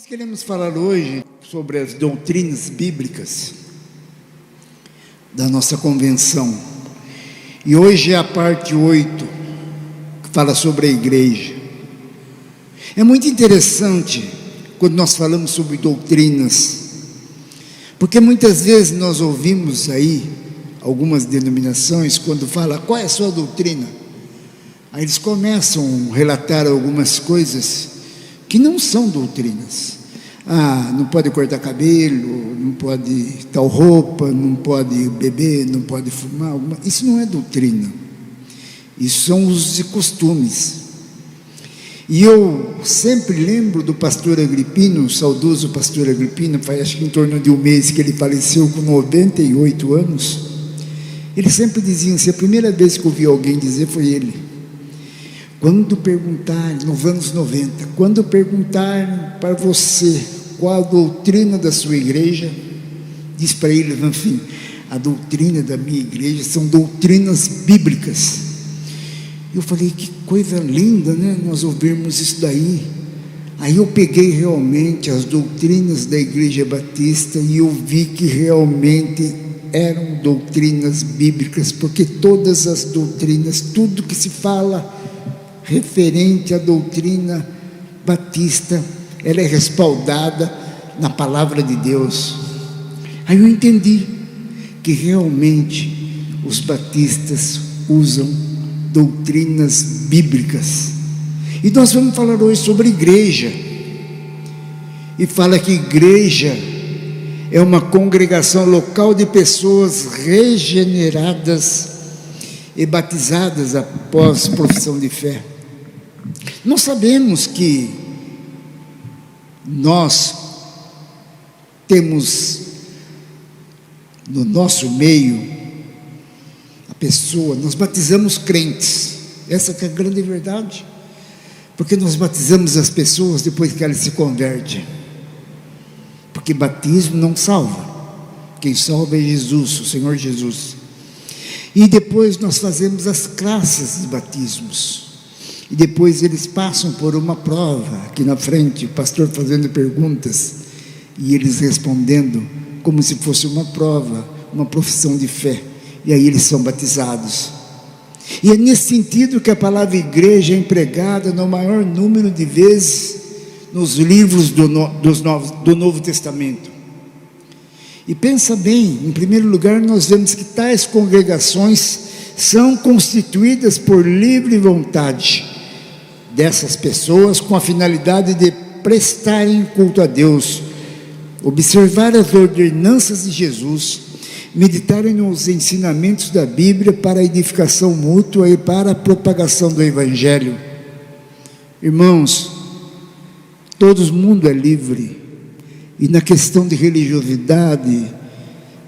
Nós queremos falar hoje sobre as doutrinas bíblicas da nossa convenção. E hoje é a parte 8, que fala sobre a igreja. É muito interessante quando nós falamos sobre doutrinas, porque muitas vezes nós ouvimos aí algumas denominações, quando fala qual é a sua doutrina, aí eles começam a relatar algumas coisas que não são doutrinas. Não pode cortar cabelo, não pode tal roupa, não pode beber, não pode fumar. Isso não é doutrina. Isso são usos e costumes. E eu sempre lembro do pastor Agripino, o saudoso pastor Agripino, faz acho que em torno de um mês que ele faleceu com 98 anos. Ele sempre dizia assim, a primeira vez que eu ouvi alguém dizer foi ele. Quando perguntarem, nos anos 90, quando perguntarem para você qual a doutrina da sua igreja, diz para eles, enfim, a doutrina da minha igreja são doutrinas bíblicas. Eu falei, que coisa linda, né? Nós ouvirmos isso daí. Aí eu peguei realmente as doutrinas da Igreja Batista e eu vi que realmente eram doutrinas bíblicas, porque todas as doutrinas, tudo que se fala referente à doutrina batista, ela é respaldada na palavra de Deus. Aí eu entendi que realmente os batistas usam doutrinas bíblicas. E nós vamos falar hoje sobre igreja. E fala que igreja é uma congregação local de pessoas regeneradas e batizadas após profissão de fé. Nós sabemos que nós temos no nosso meio a pessoa, nós batizamos crentes, essa que é a grande verdade, porque nós batizamos as pessoas depois que elas se convertem, porque batismo não salva, quem salva é Jesus, o Senhor Jesus. E depois nós fazemos as classes de batismos. E depois eles passam por uma prova, aqui na frente, o pastor fazendo perguntas, e eles respondendo, como se fosse uma prova, uma profissão de fé. E aí eles são batizados. E é nesse sentido que a palavra igreja é empregada no maior número de vezes nos livros do Novo Testamento. E pensa bem, em primeiro lugar, nós vemos que tais congregações são constituídas por livre vontade dessas pessoas, com a finalidade de prestarem culto a Deus, observar as ordenanças de Jesus, meditarem nos ensinamentos da Bíblia para a edificação mútua e para a propagação do Evangelho. Irmãos, todo mundo é livre. E na questão de religiosidade,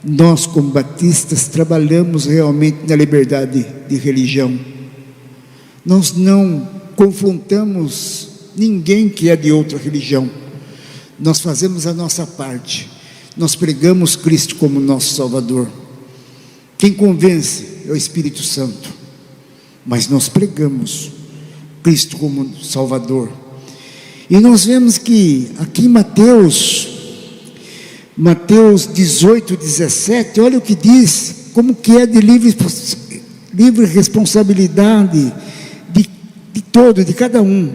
nós como batistas trabalhamos realmente na liberdade de religião. Nós não confrontamos ninguém que é de outra religião. Nós fazemos a nossa parte. Nós pregamos Cristo como nosso Salvador. Quem convence é o Espírito Santo. Mas nós pregamos Cristo como Salvador. E nós vemos que aqui em Mateus 18, 17, olha o que diz, como que é de livre responsabilidade de cada um.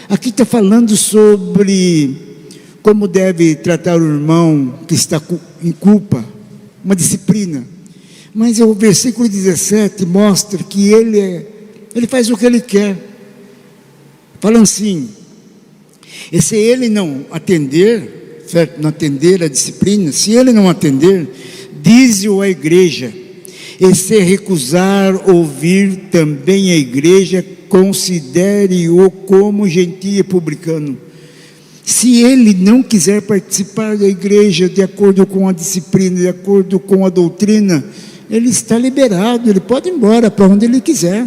Aqui está falando sobre como deve tratar o irmão que está em culpa, uma disciplina. Mas o versículo 17 mostra que ele faz o que ele quer. Falando assim, e se ele não atender, certo? Não atender a disciplina, se ele não atender, dize-o à igreja, e se recusar ouvir também a igreja, considere-o como gentio e publicano. Se ele não quiser participar da igreja de acordo com a disciplina, de acordo com a doutrina, ele está liberado, ele pode ir embora para onde ele quiser.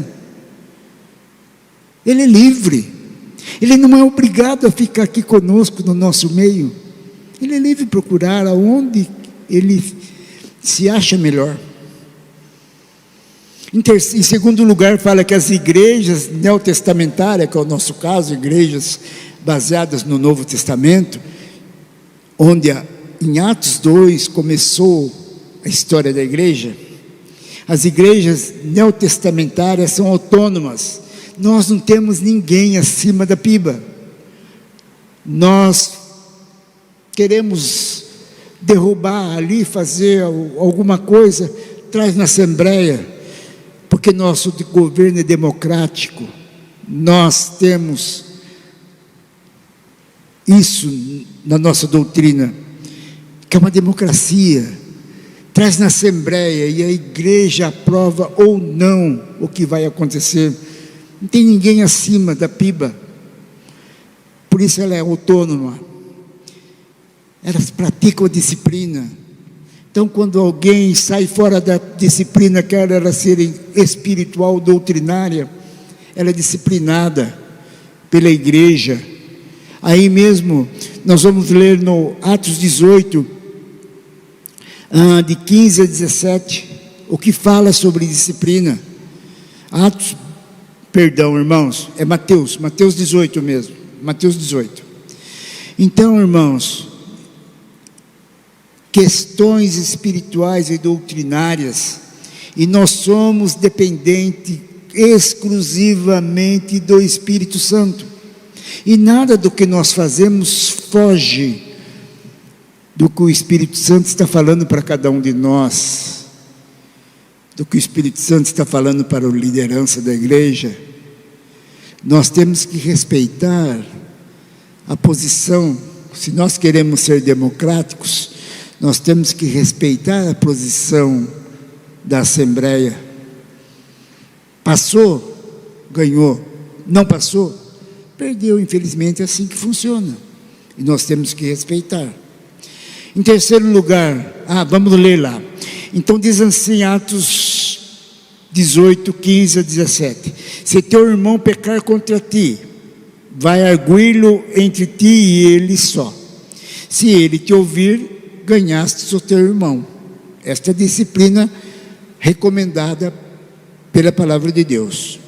Ele é livre. Ele não é obrigado a ficar aqui conosco no nosso meio. Ele é livre de procurar aonde ele se acha melhor. Em segundo lugar, fala que as igrejas neotestamentárias, que é o nosso caso, igrejas baseadas no Novo Testamento, onde em Atos 2 começou a história da igreja. As igrejas neotestamentárias são autônomas. Nós não temos ninguém acima da PIBA. Nós queremos derrubar ali, fazer alguma coisa, traz na Assembleia, porque nosso governo é democrático. Nós temos isso na nossa doutrina, que é uma democracia. Traz na Assembleia e a igreja aprova ou não o que vai acontecer. Não tem ninguém acima da PIBA. Por isso ela é autônoma. Elas praticam a disciplina. Então, quando alguém sai fora da disciplina, quer ela ser espiritual, doutrinária, ela é disciplinada pela igreja. Aí mesmo, nós vamos ler no Atos 18, de 15 a 17, o que fala sobre disciplina. Irmãos, é Mateus 18 mesmo, Mateus 18. Então, irmãos, questões espirituais e doutrinárias, e nós somos dependentes exclusivamente do Espírito Santo, e nada do que nós fazemos foge do que o Espírito Santo está falando para cada um de nós, do que o Espírito Santo está falando para a liderança da igreja. Nós temos que respeitar a posição. Se nós queremos ser democráticos, nós temos que respeitar a posição da Assembleia. Passou, ganhou. Não passou, perdeu. Infelizmente é assim que funciona, e nós temos que respeitar. Em terceiro lugar, vamos ler lá. Então diz assim, Atos 18, 15 a 17. Se teu irmão pecar contra ti, vai arguí-lo entre ti e ele só. Se ele te ouvir, ganhaste o teu irmão. Esta é a disciplina recomendada pela palavra de Deus.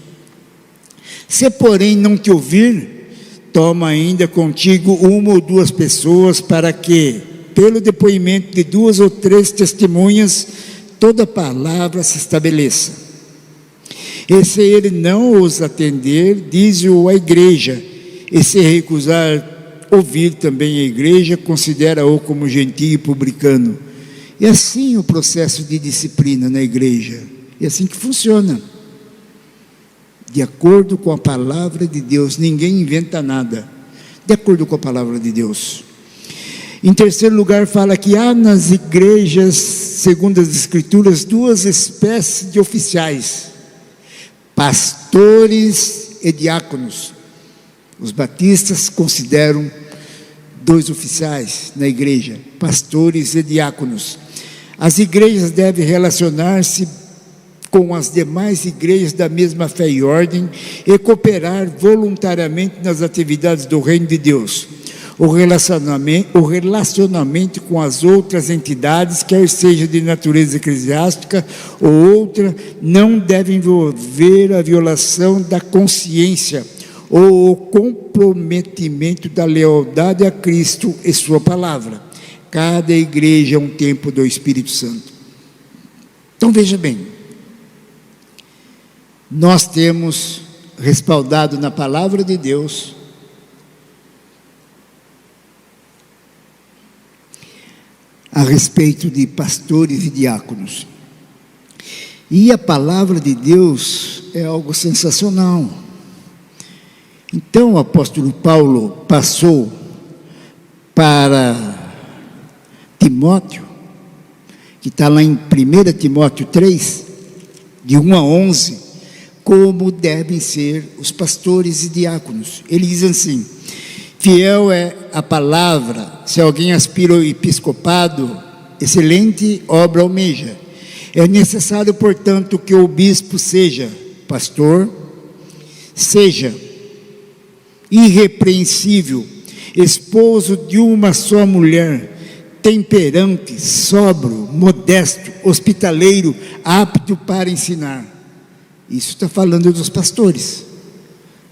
Se porém não te ouvir, toma ainda contigo uma ou duas pessoas, para que, pelo depoimento de 2 ou 3 testemunhas, toda palavra se estabeleça. E se ele não os atender, dize-o à igreja, e se recusar ouvir também a igreja, considera-o como gentio e publicano. É assim o processo de disciplina na igreja, é assim que funciona, de acordo com a palavra de Deus. Ninguém inventa nada, de acordo com a palavra de Deus. Em terceiro lugar, fala que há nas igrejas, segundo as Escrituras, 2 espécies de oficiais: pastores e diáconos. Os batistas consideram 2 oficiais na igreja: pastores e diáconos. As igrejas devem relacionar-se com as demais igrejas da mesma fé e ordem e cooperar voluntariamente nas atividades do reino de Deus. O relacionamento com as outras entidades, quer seja de natureza eclesiástica ou outra, não deve envolver a violação da consciência ou o comprometimento da lealdade a Cristo e sua palavra. Cada igreja é um templo do Espírito Santo. Então veja bem, nós temos respaldado na palavra de Deus a respeito de pastores e diáconos. E a palavra de Deus é algo sensacional. Então o apóstolo Paulo passou para Timóteo, que está lá em 1 Timóteo 3, de 1 a 11, como devem ser os pastores e diáconos. Ele diz assim: fiel é a palavra, se alguém aspira ao episcopado, excelente obra almeja. É necessário, portanto, que o bispo seja pastor, seja irrepreensível, esposo de uma só mulher, temperante, sóbrio, modesto, hospitaleiro, apto para ensinar. Isso está falando dos pastores.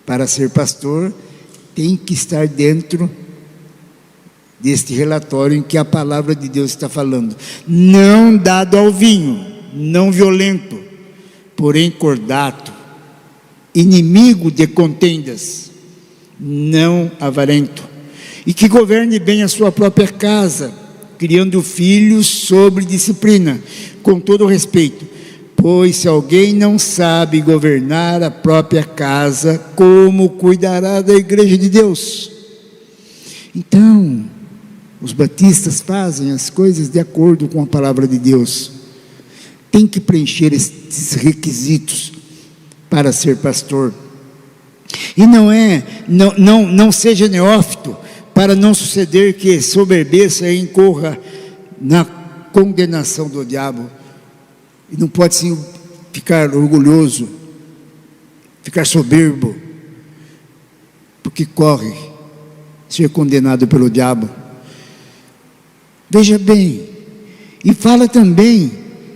Para ser pastor, tem que estar dentro deste relatório em que a palavra de Deus está falando. Não dado ao vinho, não violento, porém cordato, inimigo de contendas, não avarento, e que governe bem a sua própria casa, criando filhos sob disciplina, com todo respeito. Pois se alguém não sabe governar a própria casa, como cuidará da igreja de Deus? Então, os batistas fazem as coisas de acordo com a palavra de Deus. Tem que preencher esses requisitos para ser pastor. E não seja neófito, para não suceder que soberbeça e incorra na condenação do diabo. E não pode sim ficar orgulhoso, ficar soberbo, porque corre ser condenado pelo diabo. Veja bem, e fala também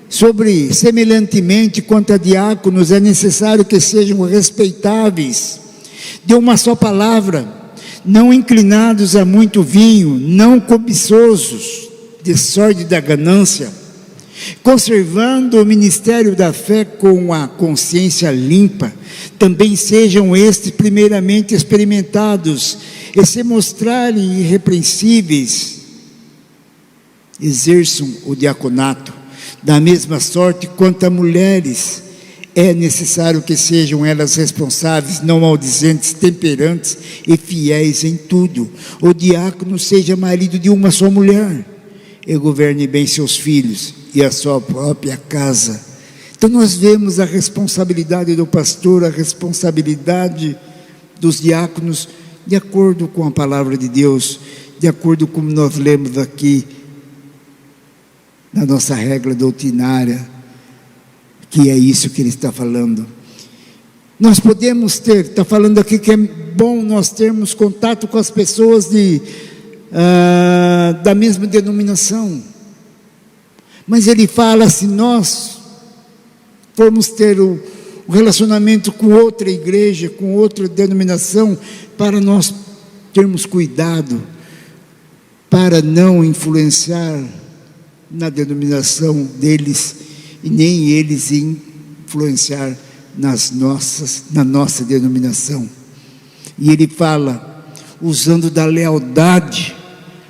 sobre, semelhantemente quanto a diáconos, é necessário que sejam respeitáveis, de uma só palavra, não inclinados a muito vinho, não cobiçosos de sorte da ganância, conservando o ministério da fé com a consciência limpa. Também sejam estes primeiramente experimentados, e se mostrarem irrepreensíveis, exerçam o diaconato. Da mesma sorte quanto a mulheres, é necessário que sejam elas responsáveis, não maldizentes, temperantes e fiéis em tudo. O diácono seja marido de uma só mulher, e governe bem seus filhos e a sua própria casa. Então nós vemos a responsabilidade do pastor, a responsabilidade dos diáconos, de acordo com a palavra de Deus, de acordo com como nós lemos aqui, na nossa regra doutrinária, que é isso que ele está falando. Nós podemos ter, está falando aqui que é bom nós termos contato com as pessoas da mesma denominação, mas ele fala, se nós formos ter o relacionamento com outra igreja, com outra denominação, para nós termos cuidado, para não influenciar na denominação deles, e nem eles influenciar na nossa denominação. E ele fala, usando da lealdade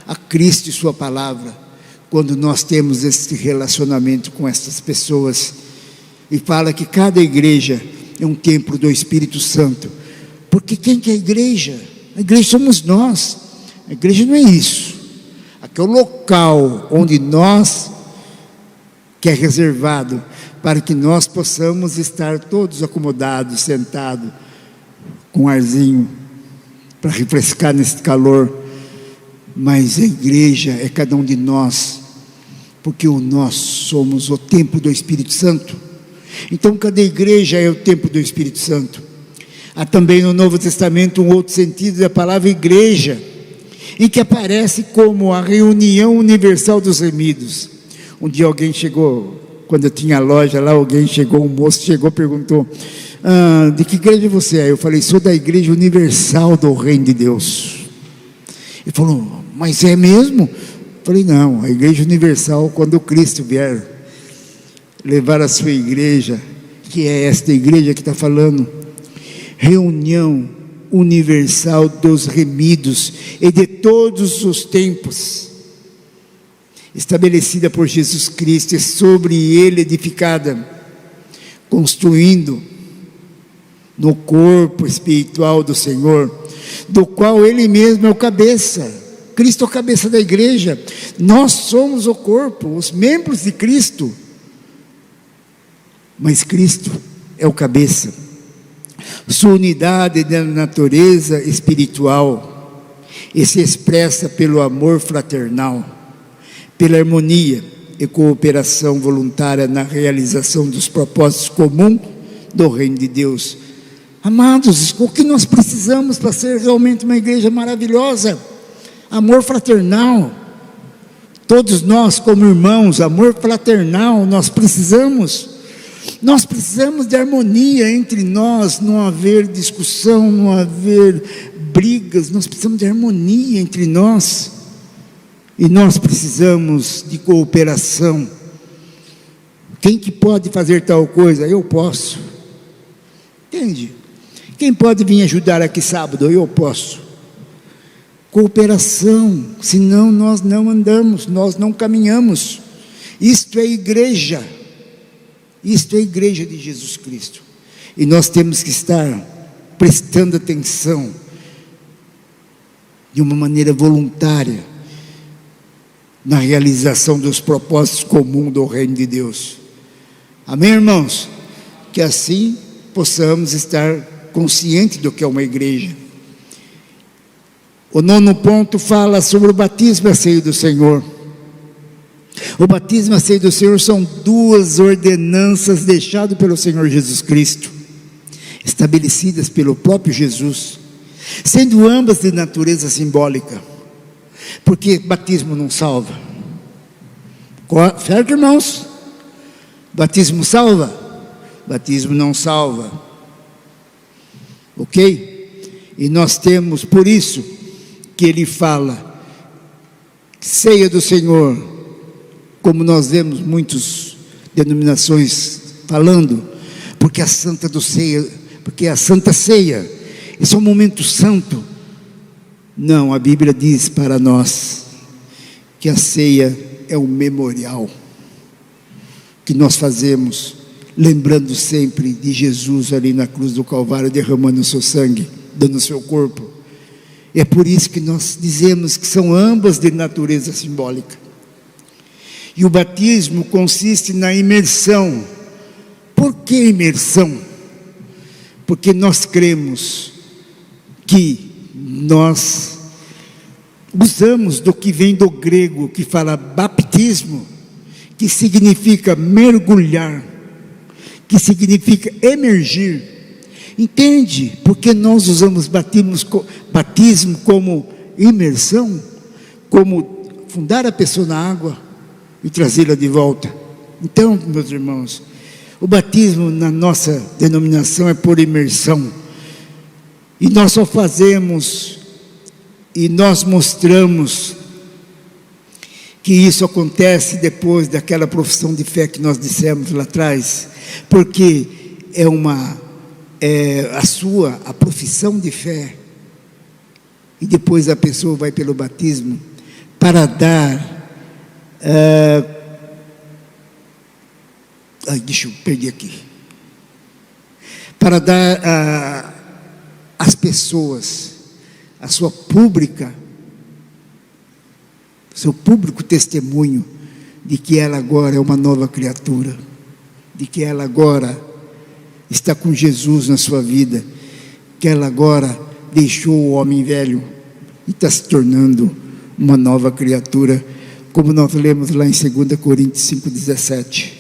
a Cristo e sua palavra, quando nós temos esse relacionamento com essas pessoas, e fala que cada igreja é um templo do Espírito Santo, porque quem que é a igreja? A igreja somos nós, a igreja não é isso, aqui é o local onde que é reservado para que nós possamos estar todos acomodados, sentados, com arzinho, para refrescar nesse calor. Mas a igreja é cada um de nós, porque nós somos o templo do Espírito Santo. Então cada igreja é o templo do Espírito Santo. Há também no Novo Testamento um outro sentido da palavra igreja, em que aparece como a reunião universal dos remidos. Um dia alguém chegou, quando eu tinha loja lá, um moço chegou e perguntou, de que igreja você é? Eu falei, sou da Igreja Universal do Reino de Deus. Ele falou, mas é mesmo? Eu falei, não, a Igreja Universal, quando Cristo vier levar a sua igreja, que é esta igreja que está falando, reunião universal dos remidos e de todos os tempos, estabelecida por Jesus Cristo e sobre ele edificada, construindo no corpo espiritual do Senhor, do qual ele mesmo é o cabeça. Cristo é o cabeça da igreja, nós somos o corpo, os membros de Cristo, mas Cristo é o cabeça. Sua unidade da natureza espiritual e se expressa pelo amor fraternal, pela harmonia e cooperação voluntária na realização dos propósitos comuns do reino de Deus. Amados, o que nós precisamos para ser realmente uma igreja maravilhosa? Amor fraternal. Todos nós como irmãos, amor fraternal, nós precisamos de harmonia entre nós, não haver discussão, não haver brigas, nós precisamos de harmonia entre nós. E nós precisamos de cooperação. Quem que pode fazer tal coisa? Eu posso. Entende? Quem pode vir ajudar aqui sábado? Eu posso. Cooperação, senão nós não andamos, nós não caminhamos. Isto é igreja. Isto é a igreja de Jesus Cristo. E nós temos que estar prestando atenção de uma maneira voluntária na realização dos propósitos comuns do reino de Deus. Amém, irmãos? Que assim possamos estar conscientes do que é uma igreja. O 9º ponto fala sobre o batismo e a ceia do Senhor. O batismo e a ceia do Senhor são 2 ordenanças deixadas pelo Senhor Jesus Cristo, estabelecidas pelo próprio Jesus, sendo ambas de natureza simbólica, porque batismo não salva, certo, irmãos? Batismo salva? Batismo não salva, ok? E nós temos, por isso que ele fala, ceia do Senhor, como nós vemos muitas denominações falando, porque a Santa Ceia, esse é um momento santo. Não, a Bíblia diz para nós que a ceia é um memorial que nós fazemos, lembrando sempre de Jesus ali na cruz do Calvário, derramando o seu sangue, dando o seu corpo. E é por isso que nós dizemos que são ambas de natureza simbólica. E o batismo consiste na imersão. Por que imersão? Porque nós cremos que nós usamos do que vem do grego, que fala baptismo, que significa mergulhar, que significa emergir. Entende? Porque nós usamos batismo como imersão, como afundar a pessoa na água e trazê-la de volta. Então, meus irmãos, o batismo na nossa denominação é por imersão. E nós só fazemos e nós mostramos que isso acontece depois daquela profissão de fé que nós dissemos lá atrás, porque a profissão de fé, e depois a pessoa vai pelo batismo para dar deixa eu perder aqui, para dar às pessoas a sua seu público testemunho de que ela agora é uma nova criatura, de que ela agora está com Jesus na sua vida, que ela agora deixou o homem velho e está se tornando uma nova criatura, como nós lemos lá em 2 Coríntios 5,17.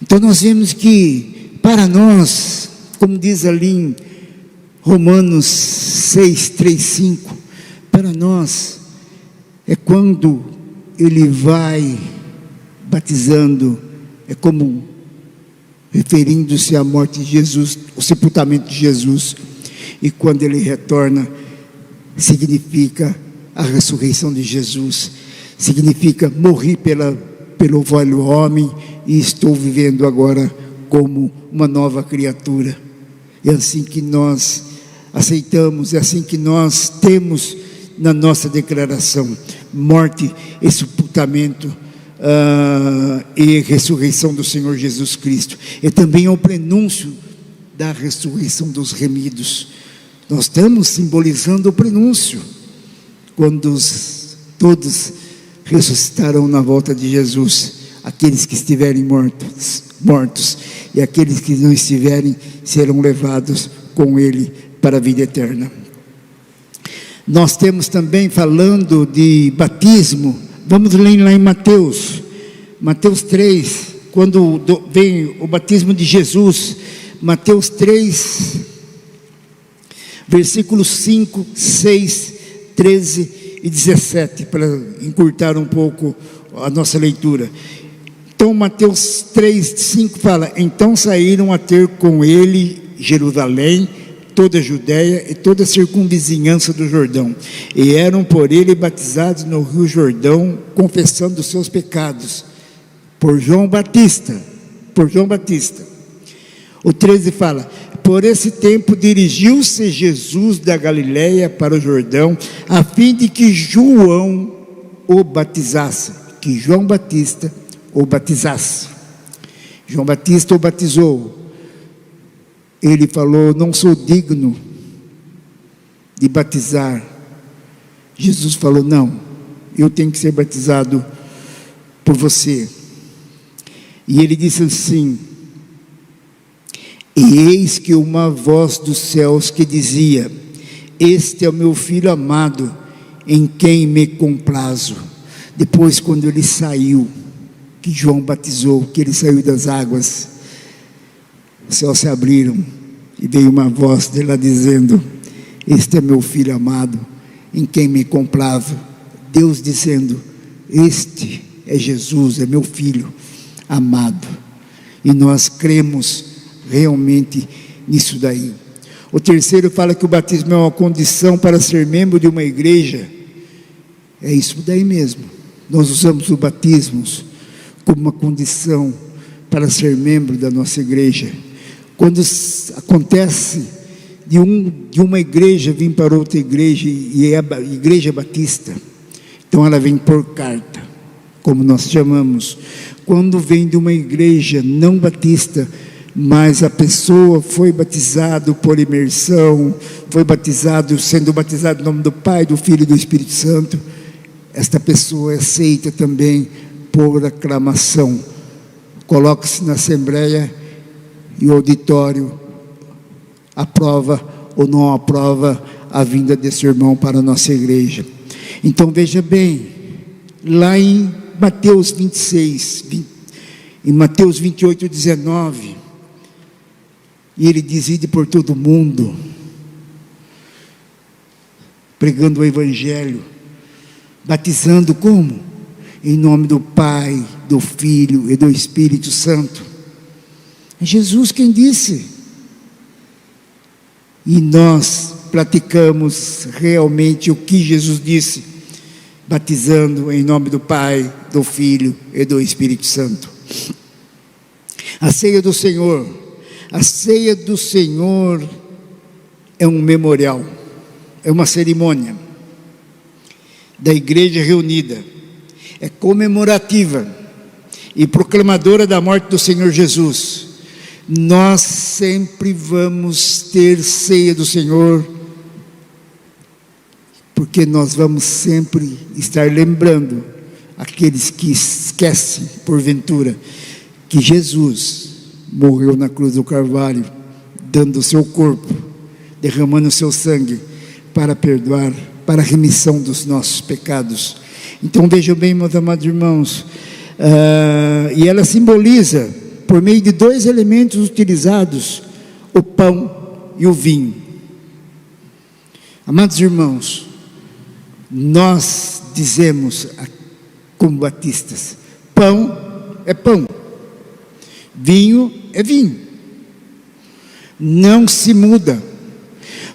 Então nós vemos que para nós, como diz ali em Romanos 6, 3, 5, para nós é quando ele vai batizando, é como referindo-se à morte de Jesus, o sepultamento de Jesus, e quando ele retorna, significa a ressurreição de Jesus, significa morri pelo velho homem e estou vivendo agora como uma nova criatura. É assim que nós aceitamos, é assim que nós temos na nossa declaração: morte e sepultamento e ressurreição do Senhor Jesus Cristo. E também é o prenúncio da ressurreição dos remidos. Nós estamos simbolizando o prenúncio, quando todos ressuscitarão na volta de Jesus, aqueles que estiverem mortos, e aqueles que não estiverem serão levados com ele para a vida eterna. Nós temos também, falando de batismo, vamos ler lá em Mateus 3, quando vem o batismo de Jesus, Mateus 3, versículos 5, 6, 13 e 17, para encurtar um pouco a nossa leitura. Então Mateus 3, 5 fala: então saíram a ter com ele Jerusalém toda a Judéia e toda a circunvizinhança do Jordão, e eram por ele batizados no rio Jordão, confessando os seus pecados, por João Batista. O 13 fala: por esse tempo dirigiu-se Jesus da Galiléia para o Jordão, a fim de que João o batizasse, João Batista o batizou. Ele falou: não sou digno de batizar. Jesus falou: não, eu tenho que ser batizado por você. E ele disse assim: e eis que uma voz dos céus que dizia: este é o meu filho amado, em quem me comprazo. Depois, quando ele saiu, que João batizou, que ele saiu das águas, os céus se abriram e veio uma voz de lá dizendo: este é meu filho amado, em quem me comprazo. Deus dizendo: este é Jesus, é meu filho amado. E nós cremos realmente nisso daí. O terceiro fala que o batismo é uma condição para ser membro de uma igreja. É isso daí mesmo. Nós usamos o batismo como uma condição para ser membro da nossa igreja. Quando acontece de uma igreja vir para outra igreja, e é a igreja batista, então ela vem por carta, como nós chamamos. Quando vem de uma igreja não batista, mas a pessoa foi batizado por imersão, sendo batizado em nome do Pai, do Filho e do Espírito Santo, esta pessoa é aceita também por aclamação. Coloca-se na assembleia e o auditório aprova ou não aprova a vinda desse irmão para a nossa igreja. Então veja bem, lá em Mateus 26, em Mateus 28, 19, e ele diz: ide por todo mundo, pregando o Evangelho, batizando como? Em nome do Pai, do Filho e do Espírito Santo. É Jesus quem disse. E nós praticamos realmente o que Jesus disse, batizando em nome do Pai, do Filho e do Espírito Santo. A ceia do Senhor. A ceia do Senhor é um memorial, é uma cerimônia da igreja reunida, é comemorativa e proclamadora da morte do Senhor Jesus. Nós sempre vamos ter ceia do Senhor, porque nós vamos sempre estar lembrando aqueles que esquecem, porventura, que Jesus morreu na cruz do Calvário, dando o seu corpo, derramando o seu sangue, para perdoar, para a remissão dos nossos pecados. Então vejam bem, meus amados irmãos, e ela simboliza, por meio de dois elementos utilizados, o pão e o vinho. Amados irmãos, nós dizemos, como batistas, pão é pão, vinho é vinho, não se muda,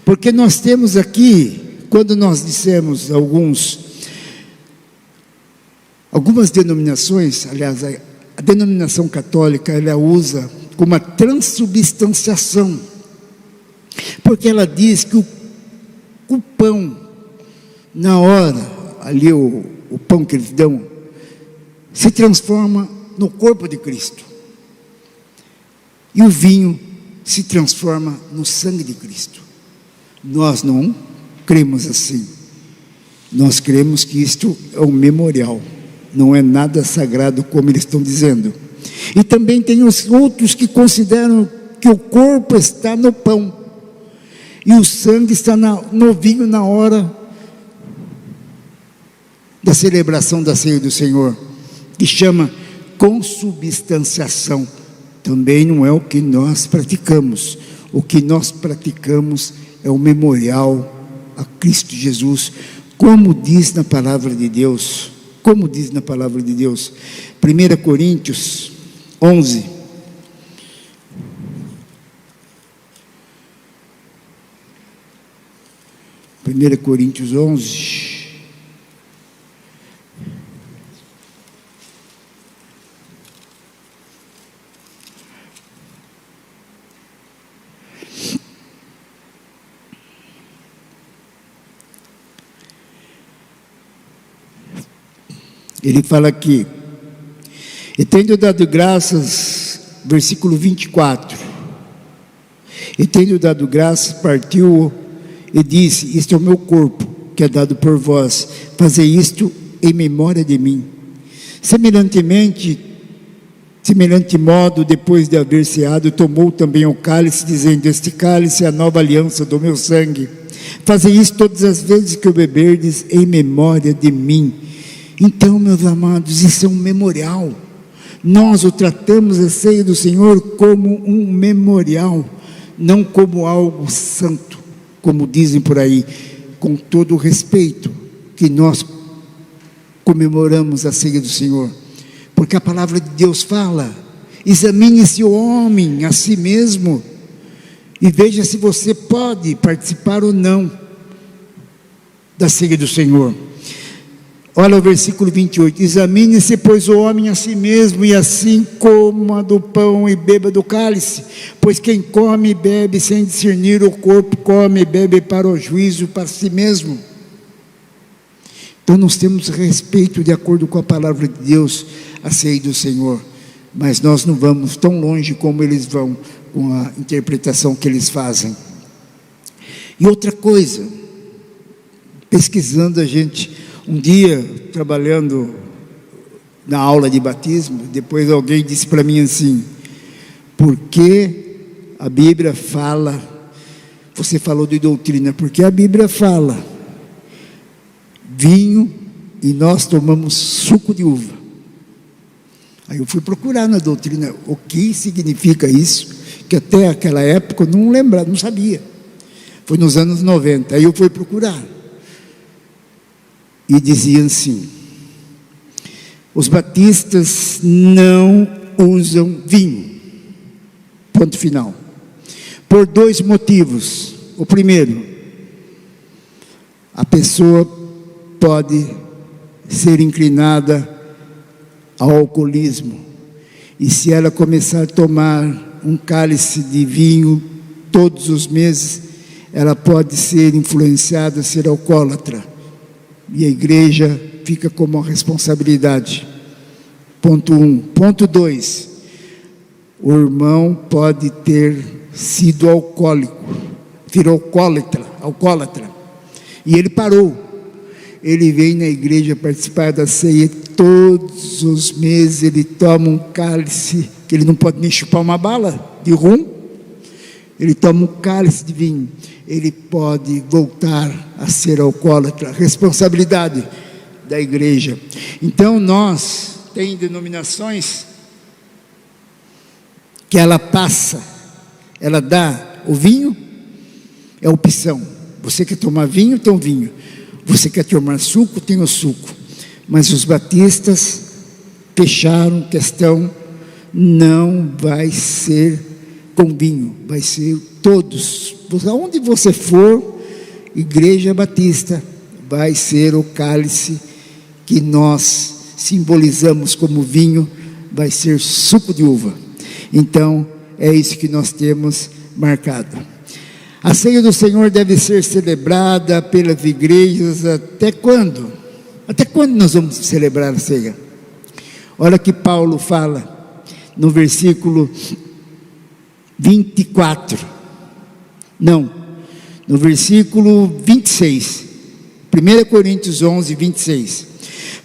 porque nós temos aqui, quando nós dissemos algumas denominações, aliás, a denominação católica, ela usa como a transubstanciação, porque ela diz que o pão, na hora, ali o pão que eles dão, se transforma no corpo de Cristo, e o vinho se transforma no sangue de Cristo. Nós não cremos assim. Nós cremos que isto é um memorial, não é nada sagrado como eles estão dizendo. E também tem os outros que consideram que o corpo está no pão e o sangue está no vinho na hora da celebração da ceia do Senhor, que chama consubstanciação. Também não é o que nós praticamos. O que nós praticamos é o memorial a Cristo Jesus, como diz na palavra de Deus. Como diz na palavra de Deus, 1 Coríntios 11, 1 Coríntios 11. Ele fala aqui: e tendo dado graças, versículo 24, e tendo dado graças, partiu e disse: isto é o meu corpo, que é dado por vós, fazei isto em memória de mim. Semelhante modo, depois de haver ceado, tomou também o cálice, dizendo: este cálice é a nova aliança do meu sangue, fazei isso todas as vezes que o beberdes, em memória de mim. Então, meus amados, isso é um memorial. Nós o tratamos a ceia do Senhor como um memorial, não como algo santo, como dizem por aí, com todo o respeito que nós comemoramos a ceia do Senhor, porque a palavra de Deus fala: examine-se o homem a si mesmo, e veja se você pode participar ou não da ceia do Senhor. Olha o versículo 28, examine-se, pois, o homem a si mesmo, e assim coma do pão e beba do cálice, pois quem come e bebe sem discernir o corpo, come e bebe para o juízo, para si mesmo. Então nós temos respeito, de acordo com a palavra de Deus, a ceia do Senhor, mas nós não vamos tão longe como eles vão, com a interpretação que eles fazem. E outra coisa, pesquisando, a gente, um dia, trabalhando na aula de batismo, depois alguém disse para mim assim: por que a Bíblia fala, você falou de doutrina, porque a Bíblia fala vinho e nós tomamos suco de uva? Aí eu fui procurar na doutrina o que significa isso, que até aquela época eu não lembrava, não sabia. Foi nos anos 90, aí eu fui procurar. E dizia assim: os batistas não usam vinho, ponto final, por dois motivos. O primeiro, a pessoa pode ser inclinada ao alcoolismo, e se ela começar a tomar um cálice de vinho todos os meses, ela pode ser influenciada a ser alcoólatra, e a igreja fica como uma responsabilidade. Ponto 1. Ponto 2, o irmão pode ter sido alcoólico, virou alcoólatra, e ele parou. Ele vem na igreja participar da ceia, todos os meses ele toma um cálice, que ele não pode nem chupar uma bala de rum, ele toma um cálice de vinho, ele pode voltar a ser alcoólatra. Responsabilidade da igreja. Então nós, tem denominações que ela passa, ela dá o vinho, é opção. Você quer tomar vinho, tem o vinho. Você quer tomar suco, tem o suco. Mas os batistas fecharam questão, não vai ser com vinho, vai ser todos. Aonde você for, igreja batista, vai ser o cálice que nós simbolizamos como vinho, vai ser suco de uva. Então, é isso que nós temos marcado. A ceia do Senhor deve ser celebrada pelas igrejas até quando? Até quando nós vamos celebrar a ceia? Olha que Paulo fala no versículo 24. Não, no versículo 26. 1 Coríntios 11, 26.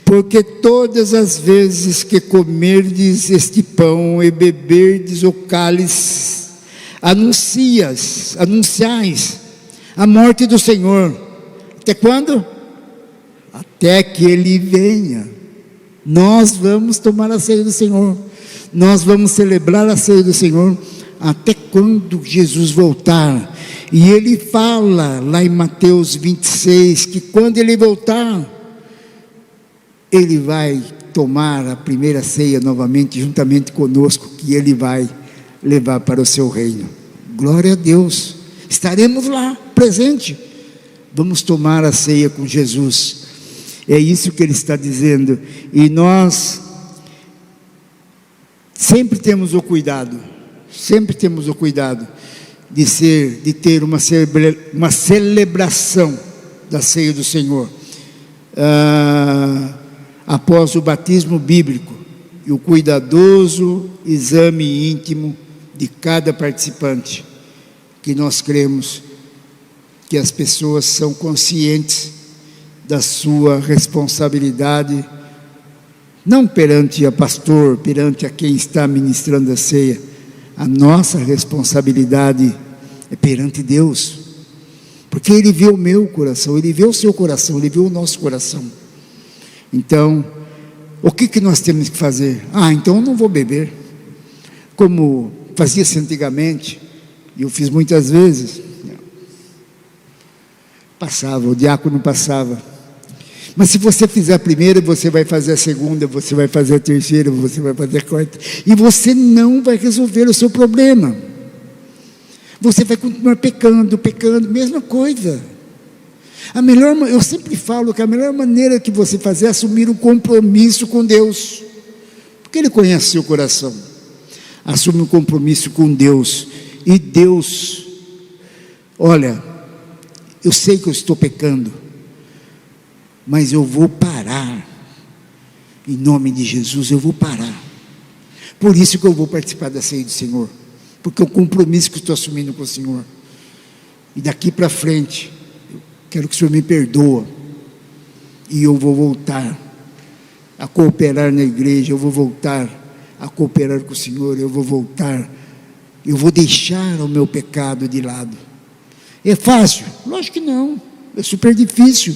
Porque todas as vezes que comerdes este pão e beberdes o cálice, anunciais a morte do Senhor. Até quando? Até que Ele venha. Nós vamos tomar a ceia do Senhor, nós vamos celebrar a ceia do Senhor até quando Jesus voltar. E Ele fala lá em Mateus 26, que quando Ele voltar, Ele vai tomar a primeira ceia novamente, juntamente conosco, que Ele vai levar para o seu reino. Glória a Deus, estaremos lá, presente, Vamos tomar a ceia com Jesus. É isso que ele está dizendo. E nós sempre temos o cuidado de ter uma celebração da ceia do Senhor, após o batismo bíblico e o cuidadoso exame íntimo de cada participante, que nós cremos que as pessoas são conscientes da sua responsabilidade, não perante a pastor, perante a quem está ministrando a ceia. A nossa responsabilidade é perante Deus, porque Ele vê o meu coração, Ele vê o seu coração, Ele vê o nosso coração. Então, o que nós temos que fazer? Então eu não vou beber, como fazia-se antigamente, e eu fiz muitas vezes. Passava, o diácono passava. Mas se você fizer a primeira, você vai fazer a segunda, você vai fazer a terceira, você vai fazer a quarta, e você não vai resolver o seu problema. Você vai continuar pecando, mesma coisa. Eu sempre falo que a melhor maneira que você fazer é assumir um compromisso com Deus, porque Ele conhece seu coração. Assume um compromisso com Deus, e Deus, olha, eu sei que eu estou pecando, mas eu vou parar, em nome de Jesus eu vou parar. Por isso que eu vou participar da ceia do Senhor, porque é um compromisso que eu estou assumindo com o Senhor. E daqui para frente, eu quero que o Senhor me perdoe, e eu vou voltar a cooperar na igreja, eu vou voltar a cooperar com o Senhor, eu vou deixar o meu pecado de lado. É fácil? Lógico que não, é super difícil,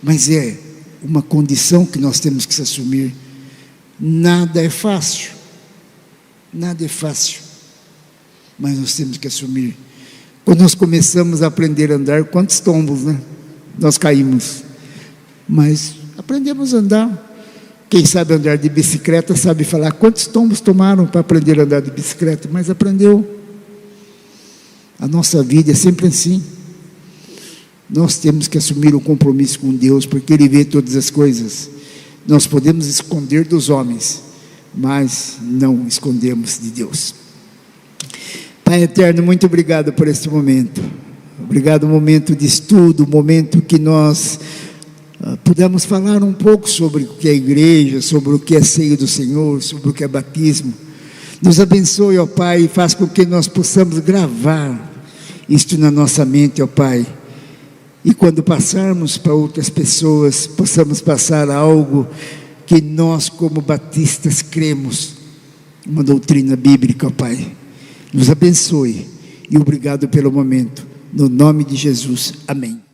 mas é uma condição que nós temos que se assumir. Nada é fácil, mas nós temos que assumir. Quando nós começamos a aprender a andar, quantos tombos, né? Nós caímos, mas aprendemos a andar. Quem sabe andar de bicicleta sabe falar quantos tombos tomaram para aprender a andar de bicicleta, mas aprendeu. A nossa vida é sempre assim. Nós temos que assumir um compromisso com Deus, porque Ele vê todas as coisas. Nós podemos esconder dos homens, mas não escondemos de Deus. Pai eterno, muito obrigado por este momento. Obrigado, momento de estudo, momento que nós pudemos falar um pouco sobre o que é igreja, sobre o que é ceia do Senhor, sobre o que é batismo. Nos abençoe, ó Pai, e faz com que nós possamos gravar isto na nossa mente, ó Pai. E quando passarmos para outras pessoas, possamos passar algo que nós, como batistas, cremos, uma doutrina bíblica, ó Pai. Nos abençoe e obrigado pelo momento. No nome de Jesus, amém.